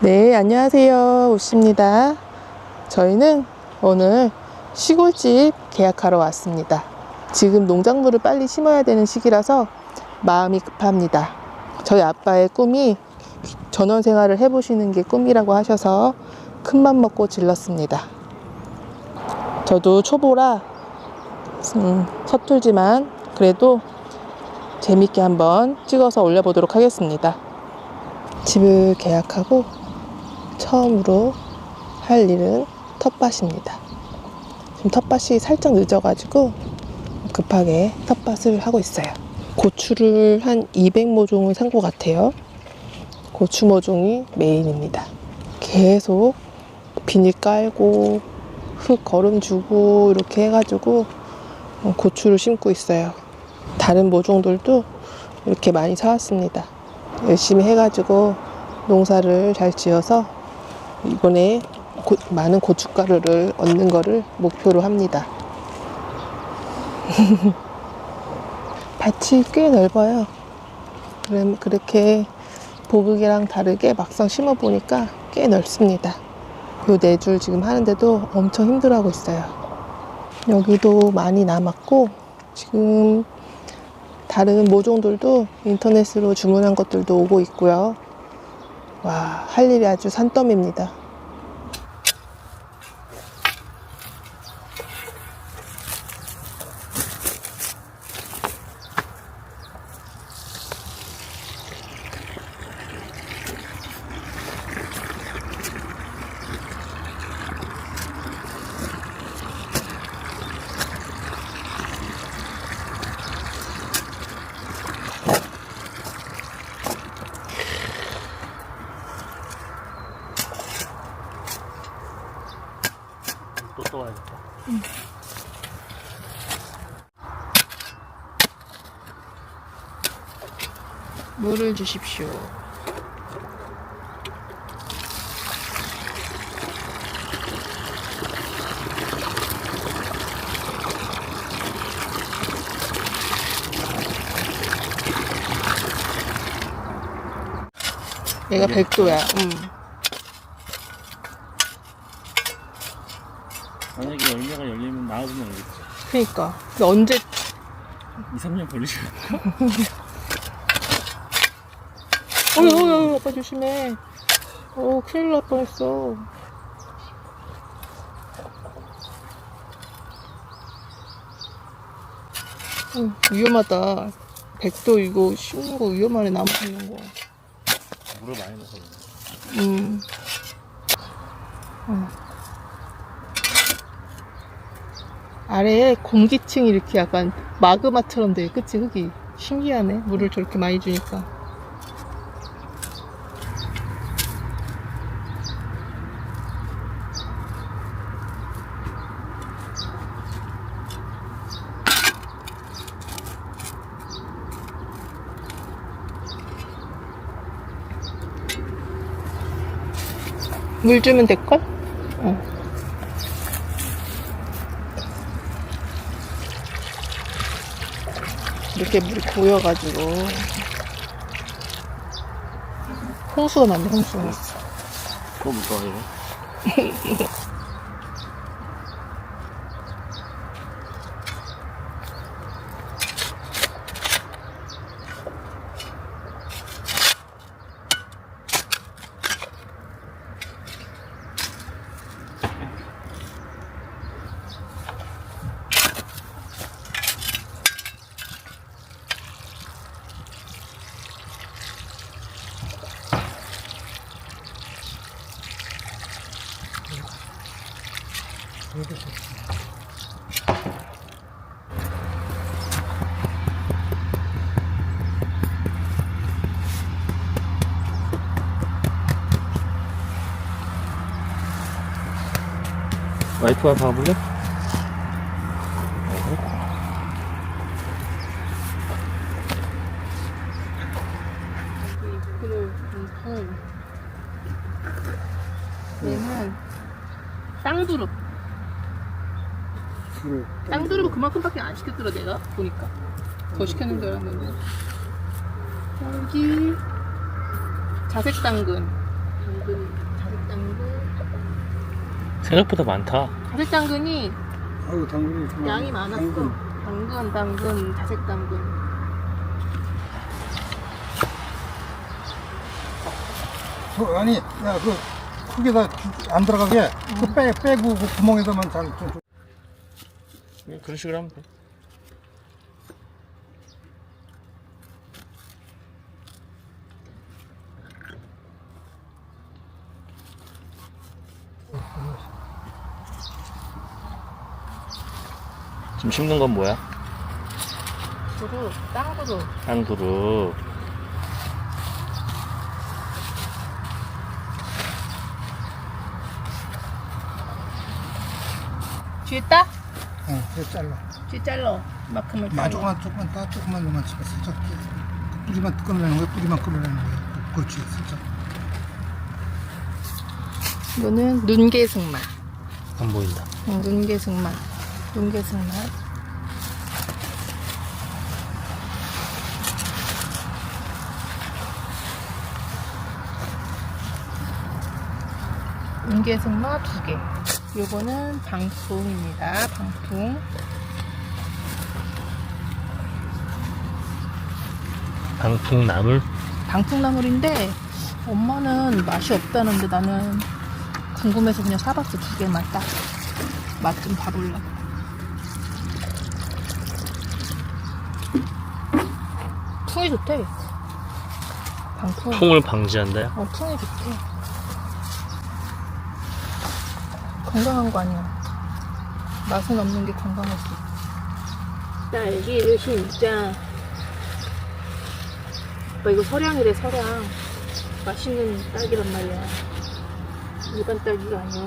네, 안녕하세요. 우씨입니다. 저희는 오늘 시골집 계약하러 왔습니다. 지금 농작물을 빨리 심어야 되는 시기라서 마음이 급합니다. 저희 아빠의 꿈이 전원 생활을 해보시는 게 꿈이라고 하셔서 큰맘 먹고 질렀습니다. 저도 초보라 서툴지만 그래도 재밌게 한번 찍어서 올려보도록 하겠습니다. 집을 계약하고 처음으로 할 일은 텃밭입니다. 지금 텃밭이 살짝 늦어가지고 급하게 텃밭을 하고 있어요. 고추를 한 200모종을 산 것 같아요. 고추 모종이 메인입니다. 계속 비닐 깔고 흙 거름 주고 이렇게 해가지고 고추를 심고 있어요. 다른 모종들도 이렇게 많이 사왔습니다. 열심히 해가지고 농사를 잘 지어서 이번에 많은 고춧가루를 얻는 거를 목표로 합니다. 밭이 꽤 넓어요. 그렇게 보극이랑 다르게 막상 심어보니까 꽤 넓습니다. 요 4줄 지금 하는데도 엄청 힘들어하고 있어요. 여기도 많이 남았고 지금 다른 모종들도 인터넷으로 주문한 것들도 오고 있고요. 와, 할 일이 아주 산더미입니다. 또 와야겠다. 물을 주십시오. 얘가 100도야. 만약에 열매가 열리면 나와보면 알겠지. 그니까. 근데 언제 2, 3년 걸리지. 어이, 아빠 조심해. 큰일 날 뻔했어. 위험하다. 100도 이거 심는 거 위험하네, 나무 심는 거. 물을 많이 넣어서 그래. 아래에 공기층이 이렇게 약간 마그마처럼 돼. 그치, 흙이. 신기하네. 물을 저렇게 많이 주니까. 물 주면 될걸? 이렇게 물이 고여가지고 홍수가 났네. 홍수가 났어. 그거 못 가, 이거. 와이프가 봐볼래? 얘는 쌍두릅. 쌍두릅은 그만큼밖에 안 시켰더라 내가 보니까. 더 시켰는 줄 알았는데. 여기 자색 당근. 당근이 생각보다 많다. 자색 당근이 아이고 당근이 양이 많았어. 당근, 자색 당근. 아니 야그 크게다 안 들어가게 그 빼고 그 구멍에다만 좀 그런 식으로 하면 돼. 지금 심는 건 뭐야? 두루, 땅두루. 땅두루. 뒤에 따? 그래 잘라 뒤에 잘라. 만큼을 나 조금만 따 조금만 넣으면 살짝 그 뿌리만 끊어내는 거야 뿌리만 끊어내는 거야 그렇지 살짝 이거는 눈개승맛. 안 보인다. 눈개승맛. 눈개승맛. 눈개승맛 2개. 요거는 방풍입니다. 방풍. 방풍나물? 방풍나물인데 엄마는 맛이 없다는데 나는 궁금해서 그냥 사봤어. 2개만 딱. 맛 좀 봐보려고. 풍이 좋대. 방풍. 풍을 방지한다요? 풍이 좋대. 건강한 거 아니야. 맛은 없는 게 건강할 수 있어. 딸기를 진짜. 오빠 이거 서량이래, 서량. 맛있는 딸기란 말이야. 일반 딸기가 아니야.